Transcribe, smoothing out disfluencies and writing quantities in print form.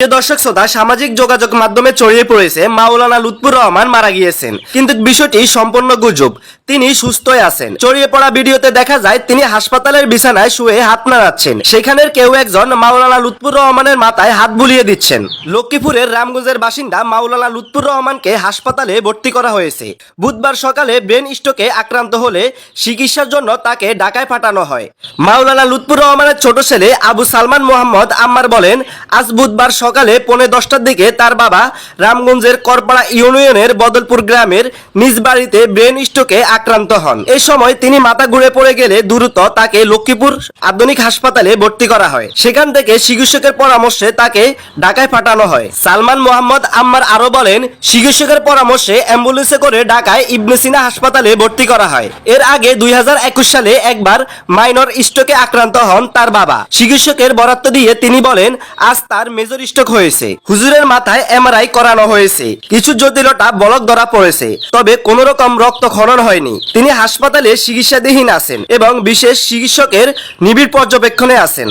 দর্শক শ্রোতা, সামাজিক যোগাযোগ মাধ্যমে ছড়িয়ে পড়েছে মাওলানা লুৎফুর রহমান মারা গিয়েছেন, কিন্তু বিষয়টি সম্পূর্ণ গুজব। তিনি সুস্থই আছেন। ছড়িয়ে পড়া ভিডিওতে দেখা যায় তিনি হাসপাতালের বিছানায় শুয়ে হাত নাড়াচ্ছেন। সেখানের কেউ একজন মাওলানা লুৎফুর রহমানের মাথায় হাত বুলিয়ে দিচ্ছেন। লক্ষ্মীপুরের রামগঞ্জের বাসিন্দা মাওলানা লুৎফুর রহমানকে হাসপাতালে ভর্তি করা হয়েছে। বুধবার সকালে ব্রেন স্ট্রোকে আক্রান্ত হলে চিকিৎসার জন্য তাকে ঢাকায় পাঠানো হয়। মাওলানা লুৎফুর রহমানের ছোট ছেলে আবু সালমান মোহাম্মদ আম্মার বলেন, আজ বুধবার সকালে 10:15টার দিকে তার বাবা রামগঞ্জের করপাড়া ইউনিয়নের বদলপুর গ্রামের নিজ বাড়িতে ব্রেন স্ট্রোকে আক্রান্ত হন। এই সময় তিনি মাথা ঘুরে পড়ে গেলে দ্রুত তাকে লক্ষ্মীপুর আধুনিক হাসপাতালে ভর্তি করা হয়। সেখান থেকে চিকিৎসকের পরামর্শে তাকে ঢাকায় পাঠানো হয়। সালমান মোহাম্মদ আম্মার আরো বলেন, চিকিৎসকের পরামর্শে অ্যাম্বুলেন্সে করে ঢাকায় ইবনে সিনা হাসপাতালে ভর্তি করা হয়। এর আগে 2021 সালে একবার মাইনর স্ট্রোকে আক্রান্ত হন তার বাবা। চিকিৎসকের বরাত দিয়ে তিনি বলেন, আজ তার মেজর স্ট্রোক হয়েছে। হুজুরের মাথায় এমআরআই করানো হয়েছে। কিছু জটিলতা বলক ধরা পড়েছে, তবে কোনো রকম রক্তক্ষরণ হয়নি। তিনি হাসপাতালে চিকিৎসাধীন আছেন এবং বিশেষ চিকিৎসকের নিবিড় পর্যবেক্ষণে আছেন।